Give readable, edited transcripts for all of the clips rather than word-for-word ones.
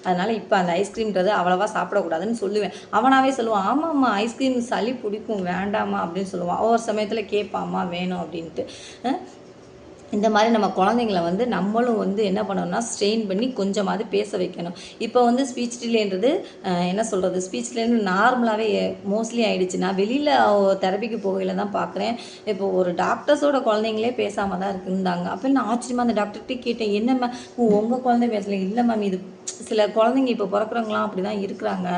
அதனால் இப்போ அந்த ஐஸ்கிரீம்ன்றது அவ்வளோவா சாப்பிடக்கூடாதுன்னு சொல்லுவேன். அவனாவே சொல்லுவான், ஆமாம்மா ஐஸ்கிரீம் சளி பிடிக்கும் வேண்டாமா அப்படின்னு சொல்லுவான். ஒவ்வொரு சமயத்தில் கேட்பாம்மா வேணும் அப்படின்ட்டு. இந்த மாதிரி நம்ம குழந்தைங்கள வந்து நம்மளும் வந்து என்ன பண்ணணும்னா ஸ்ட்ரெயின் பண்ணி கொஞ்சமாவது பேச வைக்கணும். இப்போ வந்து ஸ்பீச் டிலேன்றது என்ன சொல்கிறது, ஸ்பீச் டிலேன்னு நார்மலாகவே மோஸ்ட்லி ஆகிடுச்சு. நான் வெளியில் தெரப்பிக்கு போகையில் தான் பார்க்குறேன். இப்போ ஒரு டாக்டர்ஸோட குழந்தைங்களே பேசாமல் தான் இருந்தாங்க. அப்போ நான் ஆச்சரியமாக அந்த டாக்டர்கிட்ட கேட்டேன், என்ன மேம் உங்கள் குழந்தை பேசலை? இல்லை மேம் இது சில குழந்தைங்க இப்போ பிறக்கிறவங்களாம் அப்படி தான் இருக்கிறாங்க.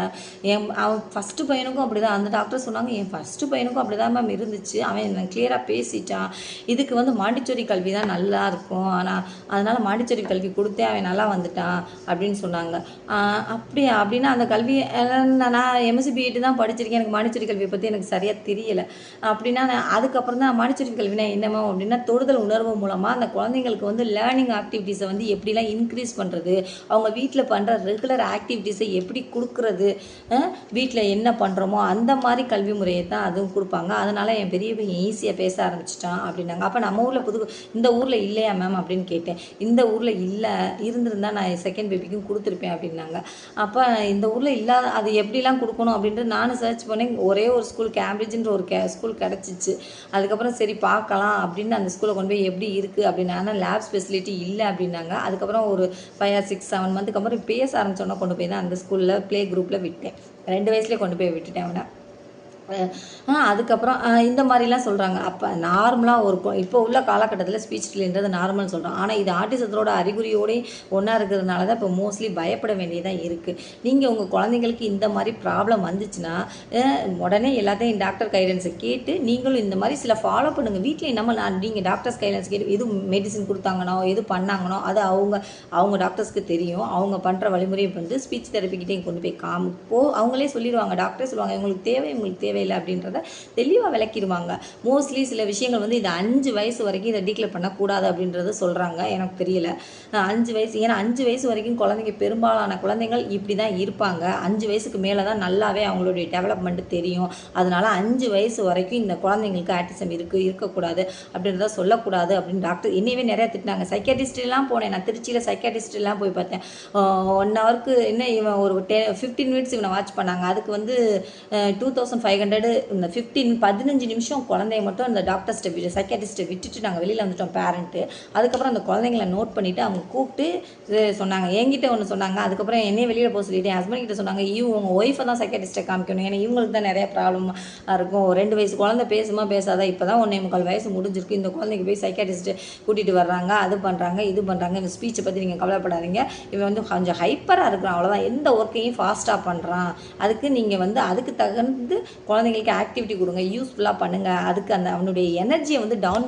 அவன் ஃபஸ்ட்டு பையனுக்கும் அப்படி தான் அந்த டாக்டர் சொன்னாங்க, என் ஃபஸ்ட்டு பையனுக்கும் அப்படி தான் மேம் இருந்துச்சு. அவன் கிளியராக பேசிட்டான். இதுக்கு வந்து மாண்டிச்சோரி கல்வி தான் நல்லா இருக்கும். ஆனால் அதனால் மாண்டிச்சோரி கல்வி கொடுத்தே அவன் நல்லா வந்துட்டான் அப்படின்னு சொன்னாங்க. அப்படியா? அப்படின்னா அந்த கல்வி நான் எம்எஸ்சி பிஎட் தான் படிச்சிருக்கேன். எனக்கு மாண்டிச்சோரி கல்வியை பற்றி எனக்கு சரியாக தெரியலை. அப்படின்னா நான் அதுக்கப்புறம் தான் மாண்டிச்சோரி கல்வினா என்னமோ அப்படின்னா தொடுதல் உணர்வு மூலமாக அந்த குழந்தைங்களுக்கு வந்து லேர்னிங் ஆக்டிவிட்டீஸை வந்து எப்படிலாம் இன்க்ரீஸ் பண்ணுறது, அவங்க வீட்டில் பண்ணுற ரெகுலர் ஆக்டிவிட்டீஸை எப்படி கொடுக்குறது, வீட்டில் என்ன பண்ணுறோமோ அந்த மாதிரி கல்வி முறையை தான் அதுவும் கொடுப்பாங்க. அதனால் என் பெரிய பையன் ஈஸியாக பேச ஆரம்பிச்சிட்டான் அப்படின்னாங்க. அப்போ நம்ம ஊரில் இந்த ஊரில் இல்லையா மேம் அப்படின்னு கேட்டேன். இந்த ஊரில் இல்லை, இருந்திருந்தால் நான் செகண்ட் பேபிக்கும் கொடுத்துருப்பேன் அப்படின்னாங்க. அப்போ இந்த ஊரில் இல்லாத அது எப்படிலாம் கொடுக்கணும் அப்படின்ட்டு நானும் சர்ச் பண்ணேன். ஒரே ஒரு ஸ்கூல் கேம்பிரிட்ஜ்ன்ற ஒரு ஸ்கூல் கிடச்சிச்சு. அதுக்கப்புறம் சரி பார்க்கலாம் அப்படின்னு அந்த ஸ்கூலில் கொண்டு போய் எப்படி இருக்குது அப்படின்னா, ஆனால் லேப்ஸ் ஃபெசிலிட்டி இல்லை அப்படின்னாங்க. அதுக்கப்புறம் ஒரு 5 or 6 7 மந்த்துக்கு அப்புறம் பேச ஆரம்பிச்சோன்னா கொண்டு போய் தான் அந்த ஸ்கூலில் ப்ளே குரூப்பில் விட்டேன். 2 வயசுலேயே கொண்டு போய் விட்டுட்டேன் அவனை. அதுக்கப்புறம் இந்த மாதிரிலாம் சொல்கிறாங்க. அப்போ நார்மலாக ஒரு இப்போ உள்ள காலகட்டத்தில் ஸ்பீச் டிலேன்றது நார்மல்னு சொல்கிறோம். ஆனால் இது ஆட்டிசத்தோட அறிகுறியோடய ஒன்றா இருக்கிறதுனால தான் இப்போ மோஸ்ட்லி பயப்பட வேண்டியதாக இருக்குது. நீங்கள் உங்கள் குழந்தைங்களுக்கு இந்த மாதிரி ப்ராப்ளம் வந்துச்சுன்னா உடனே எல்லாத்தையும் டாக்டர் கைடன்ஸை கேட்டு நீங்களும் இந்த மாதிரி சில ஃபாலோ பண்ணுங்கள். வீட்டில் நீங்கள் டாக்டர்ஸ் கைடன்ஸ் கேட்டு எது மெடிசின் கொடுத்தாங்கனோ எது பண்ணாங்கனோ அது அவங்க டாக்டர்ஸ்க்கு தெரியும். அவங்க பண்ணுற வழிமுறையை வந்து ஸ்பீச் தெரப்பிக்கிட்டே கொண்டு போய் அவங்களே சொல்லிடுவாங்க. டாக்டரே சொல்லுவாங்க உங்களுக்கு தேவையில்லை அப்படின்றத தெளிவாக விளக்கிடுவாங்க. மோஸ்ட்லி சில விஷயங்கள் வந்து இது 5 வயசு வரைக்கும் இதை டீக்ளேர் பண்ணக்கூடாது அப்படின்றது சொல்கிறாங்க. எனக்கு தெரியல 5 வயசு, ஏன்னா 5 வயசு வரைக்கும் குழந்தைங்க பெரும்பாலான குழந்தைகள் இப்படி தான் இருப்பாங்க. 5 வயசுக்கு மேலே தான் நல்லாவே அவங்களுடைய டெவலப்மெண்ட் தெரியும். அதனால 5 வயசு வரைக்கும் இந்த குழந்தைங்களுக்கு ஆட்டிசம் இருக்கக்கூடாது அப்படின்றத சொல்லக்கூடாது அப்படின்னு டாக்டர் என்னையவே நிறையா திட்டினாங்க. சைக்காட்டிஸ்ட்லாம் போனேன். நான் திருச்சியில் சைக்காட்டிஸ்ட்லாம் போய் பார்த்தேன். 1 ஹவருக்கு என்ன இவன் ஒரு 15 மினிட்ஸ் இவனை வாட்ச் பண்ணாங்க. அதுக்கு வந்து 2500. இந்த 15 நிமிஷம் குழந்தைய மட்டும் அந்த டாக்டர்ஸ்ட்டை சைக்காட்டிஸ்ட்டை விட்டுட்டு நாங்கள் வெளியில் வந்துட்டோம் பேரண்ட்டு. அதுக்கப்புறம் அந்த குழந்தைங்கள நோட் பண்ணிவிட்டு அவங்க கூப்பிட்டு சொன்னாங்க. என்கிட்ட ஒன்று சொன்னாங்க. அதுக்கப்புறம் என்னையே வெளியில் போக சொல்லிவிட்டு என் ஹஸ்பண்ட் கிட்ட சொன்னாங்க, உங்கள் ஒய்ஃபை தான் சைக்காட்டிஸ்ட்டை காமிக்கணும், ஏன்னா இவங்களுக்கு தான் நிறைய ப்ராப்ளம் இருக்கும். 2 வயசு குழந்தை பேசுமா பேசாதா, இப்போ தான் 1.25 வயசு முடிஞ்சிருக்கு. இந்த குழந்தைக்கு போய் சைக்காட்டிஸ்ட்டு கூட்டிகிட்டு வர்றாங்க, அது பண்ணுறாங்க இது பண்ணுறாங்க. இந்த ஸ்பீச்சை பற்றி நீங்கள் கவலைப்படாதீங்க, இவன் வந்து கொஞ்சம் ஹைப்பராக இருக்கிறான், அவ்வளோதான். எந்த ஒர்க்கையும் ஃபாஸ்ட்டாக பண்ணுறான். அதுக்கு நீங்கள் வந்து அதுக்கு தகுந்து குழந்தைங்களுக்கு ஆக்டிவிட்டி கொடுங்க, யூஸ்ஃபுல்லாக பண்ணுங்கள். அதுக்கு அவனுடைய எனர்ஜியை வந்து டவுன்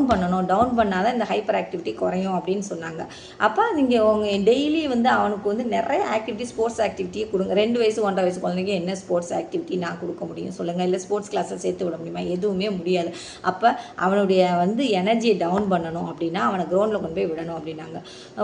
பண்ணணும். டவுன் பண்ணால் தான் இந்த ஹைப்பர் ஆக்டிவிட்டி குறையும் அப்படின்னு சொன்னாங்க. அப்போ நீங்கள் உங்கள் டெய்லி வந்து அவனுக்கு வந்து நிறைய ஆக்டிவிட்டி, ஸ்போர்ட்ஸ் ஆக்டிவிட்டியை கொடுங்க. 2 வயசு 1.5 வயசு குழந்தைங்க என்ன ஸ்போர்ட்ஸ் ஆக்டிவிட்டி நான் கொடுக்க முடியும் சொல்லுங்கள்? இல்லை ஸ்போர்ட்ஸ் கிளாஸில் சேர்த்து விட முடியுமா? எதுவுமே முடியாது. அப்போ அவனுடைய வந்து எனர்ஜியை டவுன் பண்ணணும் அப்படின்னா அவனை கிரவுண்டில் கொண்டு போய் விடணும் அப்படின்னாங்க.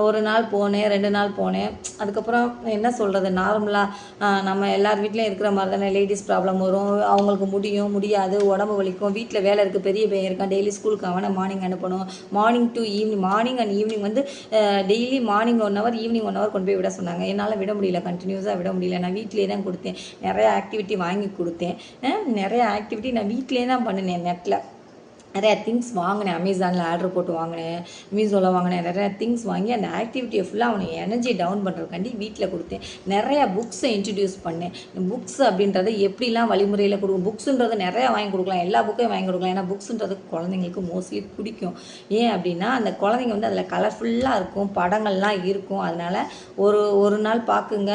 ஒரு நாள் போனேன், 2 நாள் போனேன். அதுக்கப்புறம் என்ன சொல்கிறது, நார்மலாக நம்ம எல்லார் வீட்லேயும் இருக்கிற மாதிரி தானே லேடிஸ் ப்ராப்ளம் வரும். அவங்களுக்கு முடியாது, உடம்பு வலிக்கும், வீட்டில் வேலை இருக்குது, பெரிய பையன் இருக்கான், டெய்லி ஸ்கூலுக்கு அவனை மார்னிங் அனுப்பணும். Morning to evening, morning and evening வந்து daily morning 1 hour evening 1 hour கொண்டு போய் விட சொன்னாங்க. என்னால் விட முடியல, கண்டினியூஸாக விட முடியல. நான் வீட்டிலே தான் கொடுத்தேன். நிறைய ஆக்டிவிட்டி வாங்கி கொடுத்தேன். நிறைய ஆக்டிவிட்டி நான் வீட்டிலே தான் பண்ணினேன். நெட்டில் நிறையா திங்ஸ் வாங்கினேன், அமேசானில் ஆர்டர் போட்டு வாங்கினேன், மீஷோவில் வாங்கினேன். நிறையா திங்ஸ் வாங்கி அந்த ஆக்டிவிட்டியை ஃபுல்லாக அவனை எனர்ஜி டவுன் பண்ணுறதுக்காண்டி வீட்டில் கொடுத்தேன். நிறையா புக்ஸை இன்ட்ரடியூஸ் பண்ணேன். புக்ஸ் அப்படின்றத எப்படிலாம் வழிமுறையில் கொடுக்கும், புக்ஸுன்றது நிறையா வாங்கி கொடுக்கலாம், எல்லா புக்கையும் வாங்கி கொடுக்கலாம். ஏன்னா புக்ஸுன்றது குழந்தைங்களுக்கு மோஸ்ட்லி பிடிக்கும். ஏன் அப்படின்னா அந்த குழந்தைங்க வந்து அதில் கலர்ஃபுல்லாக இருக்கும், படங்கள்லாம் இருக்கும். அதனால் ஒரு நாள் பார்க்குங்க.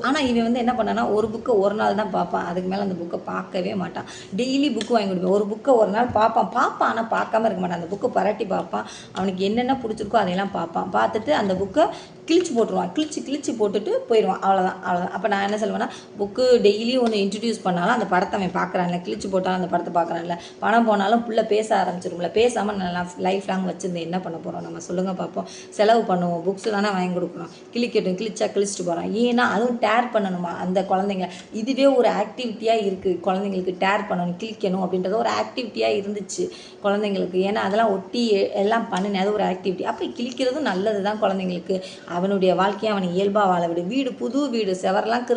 ஆனால் இவன் வந்து என்ன பண்ணான்னா ஒரு புக்கை ஒரு நாள் தான் பார்ப்பான், அதுக்கு மேலே அந்த புக்கை பார்க்கவே மாட்டான். டெய்லி புக்கு வாங்கி கொடுப்பேன். ஒரு புக்கை ஒரு நாள் பார்ப்பான், ஆனால் பார்க்காம இருக்க மாட்டான். அந்த புக்கை பரட்டி பார்ப்பான், அவனுக்கு என்னென்ன பிடிச்சிருக்கோ அதையெல்லாம் பார்ப்பான். பார்த்துட்டு அந்த புக்கை கிழிச்சு போட்டுருவான், கிழிச்சு போட்டுட்டு போயிடுவான். அவ்வளோதான். அப்போ நான் என்ன சொல்லுவேன்னா, புக்கு டெய்லி ஒன்று இன்ட்ரடியூஸ் பண்ணாலும் அந்த படத்தை அவன் பார்க்குறான்ல, கிழிச்சு போட்டாலும் அந்த படத்தை பார்க்குறான்ல, பணம் போனாலும் புள்ள பேச ஆரம்பிச்சிரும்ல, பேசாமல் நல்லா லைஃப் லாங் வச்சுருந்து என்ன பண்ண போகிறோம் நம்ம சொல்லுங்கள் பார்ப்போம். செலவு பண்ணுவோம், புக்ஸ் தானே வாங்கி கொடுக்குறோம், கிழிச்சிட்டு போகிறான். ஏன்னா அதுவும் அதுவும் டேர் பண்ணணுமா அந்த குழந்தைங்க. இதுவே ஒரு ஆக்டிவிட்டியாக இருக்குது குழந்தைங்களுக்கு, டேர் பண்ணணும் கிழிக்கணும் அப்படின்றது ஒரு ஆக்டிவிட்டியாக இருந்துச்சு குழந்தைங்களுக்கு. ஏன்னா அதெல்லாம் ஒட்டி எல்லாம் பண்ணினேன், அது ஒரு ஆக்டிவிட்டி. அப்போ கிழிக்கிறதும் நல்லது தான் குழந்தைங்களுக்கு. அவனுடைய வாழ்க்கையை அவனை இயல்பாக வாழ விடு. வீடு புது வீடு செவரெல்லாம்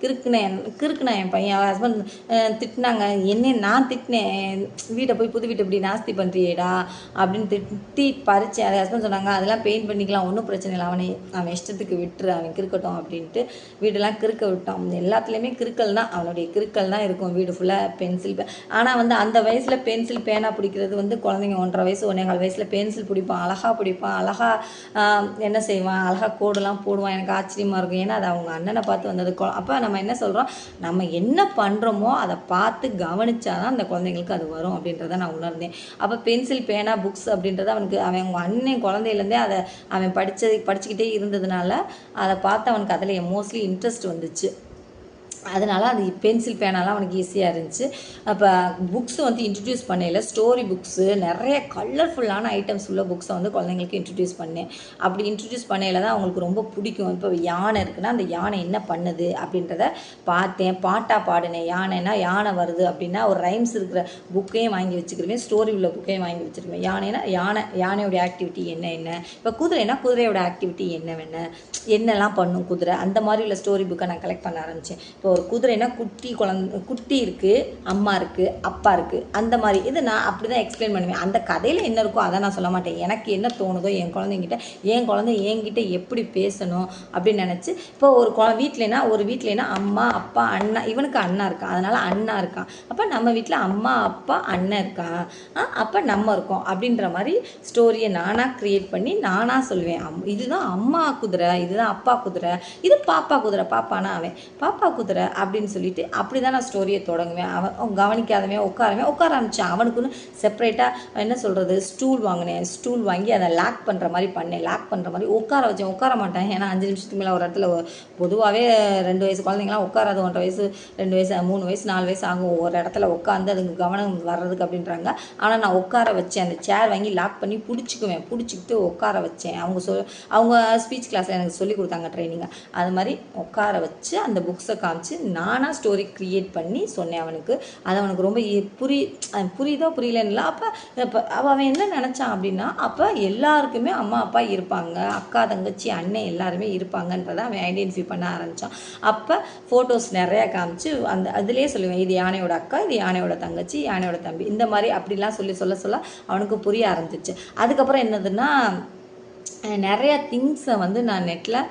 கிறுக்குனேன் என் பையன் ஹஸ்பண்ட் திட்டினாங்க. என்ன நான் திட்டினேன், வீட்டை போய் புது வீட்டை இப்படி நாஸ்தி பண்ணுறியேடா அப்படின்னு திட்டி பறிச்சேன். அது ஹஸ்பண்ட் சொன்னாங்க அதெல்லாம் பெயிண்ட் பண்ணிக்கலாம், ஒன்றும் பிரச்சனை இல்லை, அவன் இஷ்டத்துக்கு விட்டுரு, அவன் கிறுக்கட்டும் அப்படின்ட்டு வீடெல்லாம் கிறுக்க விட்டான். எல்லாத்துலேயுமே கிறுக்கல் தான், அவனுடைய கிறுக்கல் தான் இருக்கும் வீடு ஃபுல்லாக. பென்சில் ஆனால் வந்து அந்த வயசில் பென்சில் பேனா பிடிக்கிறது வந்து குழந்தைங்க 1.5 வயசு 1.25 வயசில் பென்சில் பிடிப்பான், அழகாக பிடிப்பான், அழகாக என்ன செய்வான், அழகாக கோடெல்லாம் போடுவான். எனக்கு ஆச்சரியமாக இருக்கும். ஏன்னா அது அவங்க அண்ணனை பார்த்து வந்தது. அப்போ நம்ம என்ன சொல்கிறோம், நம்ம என்ன பண்ணுறோமோ அதை பார்த்து கவனிச்சாதான் அந்த குழந்தைங்களுக்கு அது வரும் அப்படின்றத நான் உணர்ந்தேன். அப்போ பென்சில் பேனா புக்ஸ் அப்படின்றத அவன் அவங்க அண்ணன் குழந்தையிலேருந்தே அதை அவன் படிச்சுக்கிட்டே இருந்ததுனால அதை பார்த்து அவனுக்கு அதில் மோஸ்ட்லி இன்ட்ரெஸ்ட் வந்துச்சு. அதனால் அது பென்சில் பேனாலாம் அவனுக்கு ஈஸியாக இருந்துச்சு. அப்போ புக்ஸ் வந்து இன்ட்ரடியூஸ் பண்ணையில் ஸ்டோரி புக்ஸு நிறைய கலர்ஃபுல்லான ஐட்டம்ஸ் உள்ள புக்ஸை வந்து குழந்தைங்களுக்கு இன்ட்ரடியூஸ் பண்ணேன். அப்படி இன்ட்ரடியூஸ் பண்ணையில் தான் அவங்களுக்கு ரொம்ப பிடிக்கும். இப்போ யானை இருக்குன்னா அந்த யானை என்ன பண்ணுது அப்படின்றத பார்த்தேன், பாட்டாக பாடினேன். யானை வருது அப்படின்னா ஒரு ரைம்ஸ் இருக்கிற புக்கையும் வாங்கி வச்சுக்கிருவேன், ஸ்டோரி உள்ள புக்கையும் வாங்கி வச்சுருவேன். யானையோட ஆக்டிவிட்டி என்ன, இப்போ குதிரைனா குதிரையோட ஆக்டிவிட்டி என்னெல்லாம் பண்ணும் குதிரை, அந்த மாதிரி உள்ள ஸ்டோரி புக்கை நான் கலெக்ட் பண்ண ஆரம்பித்தேன். இப்போ ஒரு குதிரைனா குட்டி இருக்குது, அம்மா இருக்குது, அப்பா இருக்குது, அந்த மாதிரி இது நான் அப்படி தான் எக்ஸ்பிளைன் பண்ணுவேன். அந்த கதையில் என்ன இருக்கோ அதை நான் சொல்ல மாட்டேன். எனக்கு என்ன தோணுதோ என் குழந்தை என்கிட்ட எப்படி பேசணும் அப்படின்னு நினச்சி. இப்போ ஒரு வீட்டிலனா அம்மா அப்பா அண்ணா, இவனுக்கு அண்ணா இருக்கான் அதனால் அண்ணா இருக்கான், அப்போ நம்ம வீட்டில் அம்மா அப்பா அண்ணன் இருக்கான், அப்போ நம்ம இருக்கோம் அப்படின்ற மாதிரி ஸ்டோரியை நானாக க்ரியேட் பண்ணி நானாக சொல்லுவேன். இதுதான் அம்மா குதிரை, இதுதான் அப்பா குதிரை, இது பாப்பா குதிரை, பாப்பானா அவன் பாப்பா குதிரை அப்படின்னு சொல்லிட்டு அப்படி தான் நான் ஸ்டோரியை தொடங்குவேன். அவன் கவனிக்காதவன் உட்கார ஆரம்பித்தான். அவனுக்குன்னு செப்பரேட்டாக என்ன சொல்கிறது ஸ்டூல் வாங்கினேன். ஸ்டூல் வாங்கி அதை லாக் பண்ணுற மாதிரி பண்ணேன். லாக் பண்ணுற மாதிரி உட்கார வச்சேன். உட்கார மாட்டேன், ஏன்னா 5 நிமிஷத்துக்கு மேலே ஒரு இடத்துல பொதுவாகவே 2 வயசு குழந்தைங்களாம் உட்காராது. 1.5 வயசு 2 வயசு 3 வயசு 4 வயசு ஆகும் ஒரு இடத்துல உட்காந்து அதுக்கு கவனம் வர்றதுக்கு அப்படின்றாங்க. ஆனால் நான் உட்கார வச்சேன். அந்த சேர் வாங்கி லாக் பண்ணி பிடிச்சிக்கிட்டு உட்கார வச்சேன். அவங்க ஸ்பீச் கிளாஸில் எனக்கு சொல்லிக் கொடுத்தாங்க ட்ரைனிங்கை. அது மாதிரி உட்கார வச்சு அந்த புக்ஸை காமிச்சு நானாக ஸ்டோரி க்ரியேட் பண்ணி சொன்னேன் அவனுக்கு. அது அவனுக்கு ரொம்ப புரியுதோ புரியலன்னு. அப்போ அவன் என்ன நினச்சான் அப்படின்னா, அப்போ எல்லாருக்குமே அம்மா அப்பா இருப்பாங்க, அக்கா தங்கச்சி அண்ணன் எல்லாருமே இருப்பாங்கன்றதை அவன் ஐடென்டிஃபை பண்ண ஆரம்பித்தான். அப்போ ஃபோட்டோஸ் நிறையா காமிச்சு அதுலேயே சொல்லுவேன், இது யானையோட அக்கா, இது யானையோட தங்கச்சி, யானையோட தம்பி, இந்த மாதிரி அப்படிலாம் சொல்ல அவனுக்கு புரிய ஆரம்பிச்சிச்சு. அதுக்கப்புறம் என்னதுன்னா, நிறையா திங்ஸை வந்து நான் நெட்டில்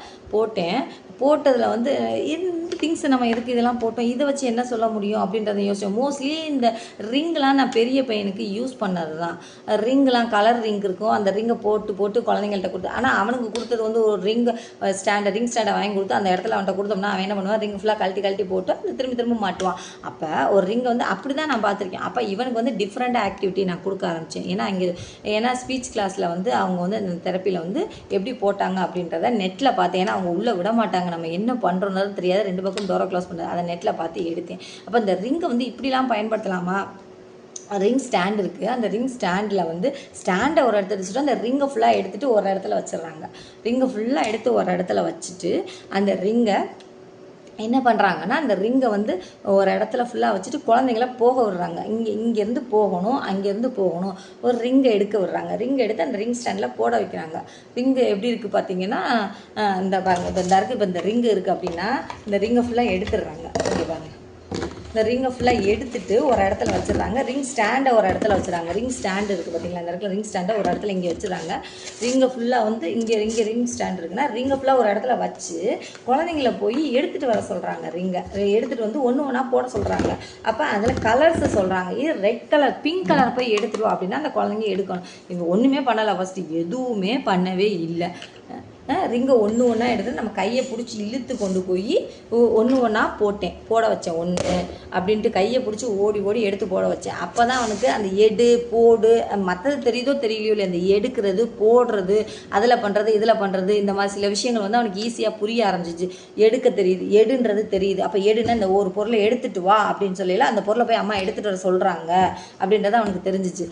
போட்டதில் வந்து இந்த திங்ஸை நம்ம எதுக்கு இதெல்லாம் போட்டோம், இதை வச்சு என்ன சொல்ல முடியும் அப்படின்றத யோசிச்சோம். மோஸ்ட்லி இந்த ரிங்கெலாம் நான் பெரிய பையனுக்கு யூஸ் பண்ணது தான். ரிங்கெலாம் கலர் ரிங் இருக்கும், அந்த ரிங்கை போட்டு குழந்தைங்கள்ட்ட கொடுத்து. ஆனால் அவனுக்கு கொடுத்தது வந்து ஒரு ரிங் ஸ்டாண்டை வாங்கி கொடுத்து அந்த இடத்துல அவன்கிட்ட கொடுத்தோம்னா அவன் என்ன பண்ணுவான், ரிங் ஃபுல்லாக கழட்டி போட்டு அந்த திரும்ப மாட்டுவான். அப்போ ஒரு ரிங்கை வந்து அப்படி தான் நான் பார்த்துருக்கேன். அப்போ இவனுக்கு வந்து டிஃப்ரெண்ட் ஆக்டிவிட்டி நான் கொடுக்க ஆரம்பித்தேன். ஏன்னா ஸ்பீச் கிளாஸில் வந்து அவங்க வந்து அந்த தெரப்பியில் வந்து எப்படி போட்டாங்க அப்படின்றத நெட்டில் பார்த்தேன். ஏன்னா அவங்க உள்ளே விட மாட்டாங்க, நம்ம என்ன பண்ணுறோன்னு தெரியாது, 2 பக்கம் டோரை க்ளோஸ் பண்ணுறது, அதை நெட்டில் பார்த்து எடுத்தேன். அப்போ இந்த ரிங்கை வந்து இப்படிலாம் பயன்படுத்தலாமா, ரிங் ஸ்டாண்ட் இருக்குது, அந்த ரிங் ஸ்டாண்டில் வந்து ஸ்டாண்டை ஒரு இடத்துல வச்சுட்டு அந்த ரிங்கை ஃபுல்லாக எடுத்துகிட்டு ஒரு இடத்துல வச்சிடுறாங்க. ரிங்கை ஃபுல்லாக எடுத்து ஒரு இடத்துல வச்சுட்டு அந்த ரிங்கை என்ன பண்ணுறாங்கன்னா, அந்த ரிங்கை வந்து ஒரு இடத்துல ஃபுல்லாக வச்சுட்டு குழந்தைங்கள போக விடுறாங்க. இங்கேருந்து போகணும், அங்கேருந்து போகணும், ஒரு ரிங்கை எடுக்க விடுறாங்க. ரிங்கை எடுத்து அந்த ரிங் ஸ்டாண்டில் போட வைக்கிறாங்க. ரிங்கு எப்படி இருக்குது பார்த்தீங்கன்னா, இந்த பாருங்க, இப்போ இந்த ரிங்கு இருக்குது அப்படின்னா இந்த ரிங்கை ஃபுல்லாக எடுத்துடுறாங்க. இங்கே பாருங்கள், இந்த ரிங்கை ஃபுல்லாக எடுத்துகிட்டு ஒரு இடத்துல வச்சுருந்தாங்க. ரிங் ஸ்டாண்டை ஒரு இடத்துல வச்சுருந்தாங்க. ரிங் ஸ்டாண்டு இருக்குது பார்த்தீங்களா, இந்த இடத்துல ரிங் ஸ்டாண்டை ஒரு இடத்துல இங்கே வச்சுருந்தாங்க. ரிங்கை ஃபுல்லாக வந்து இங்கே ரிங் ஸ்டாண்ட் இருக்குன்னா ரிங்கை ஃபுல்லாக ஒரு இடத்துல வச்சு குழந்தைங்கள போய் எடுத்துகிட்டு வர சொல்கிறாங்க. ரிங்கை எடுத்துகிட்டு வந்து ஒன்று போட சொல்கிறாங்க. அப்போ அதில் கலர்ஸை சொல்கிறாங்க. இது ரெட் கலர், பிங்க் கலர் போய் எடுத்துருவோம் அப்படின்னா அந்த குழந்தைங்க எடுக்கணும். இவங்க ஒன்றுமே பண்ணலை, ஃபஸ்ட்டு எதுவுமே பண்ணவே இல்லை. ரிங்கை ஒன்றா எடுத்து நம்ம கையை பிடிச்சி இழுத்து கொண்டு போய் ஒன்றா போட வச்சேன். ஒன்று அப்படின்ட்டு கையை பிடிச்சி ஓடி எடுத்து போட வச்சேன். அப்போ தான் அவனுக்கு அந்த போடு மற்றது தெரியுதோ தெரியலையோ இல்லை, அந்த எடுக்கிறது போடுறது அதில் பண்ணுறது இதில் பண்ணுறது இந்த மாதிரி சில விஷயங்கள் வந்து அவனுக்கு ஈஸியாக புரிய ஆரம்பிச்சிச்சு. எடுக்க தெரியுது, எடுன்றது தெரியுது. அப்போ எடுன்னா இந்த ஒரு பொருளை எடுத்துகிட்டு வா அப்படின்னு சொல்லல, அந்த பொருளை போய் அம்மா எடுத்துகிட்டு வர சொல்கிறாங்க அப்படின்றது அவனுக்கு தெரிஞ்சிச்சு.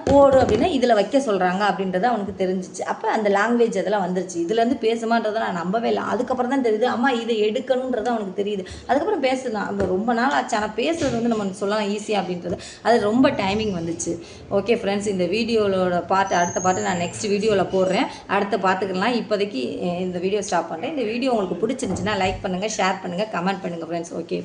போடு அப்படின்னா இதில் வைக்க சொல்கிறாங்க அப்படின்றது அவனுக்கு தெரிஞ்சிச்சு. அப்போ அந்த லாங்குவேஜ் அதெல்லாம் வந்துருச்சு. இதில் இதுலேருந்து பேசுமான்றதை நான் நம்பவே இல்லை. அதுக்கப்புறம் தான் தெரியுது அம்மா இதை எடுக்கணுன்றது அவனுக்கு தெரியுது. அதுக்கப்புறம் பேசுதான் நம்ம ரொம்ப நாள் ஆச்சு. ஆனால் பேசுறது வந்து நம்ம சொல்லலாம் ஈஸியாக அப்படின்றது. அது ரொம்ப டைமிங் வந்துச்சு. ஓகே ஃப்ரெண்ட்ஸ், இந்த வீடியோவோட அடுத்த பாட்டு நான் நெக்ஸ்ட் வீடியோவில் போடுறேன். அடுத்த பார்த்துக்கலாம். இப்போதைக்கு இந்த வீடியோ ஸ்டாப் பண்ணுறேன். இந்த வீடியோ உங்களுக்கு பிடிச்சிருந்துச்சுன்னா லைக் பண்ணுங்கள், ஷேர் பண்ணுங்கள், கமெண்ட் பண்ணுங்கள் ஃப்ரெண்ட்ஸ். ஓகே.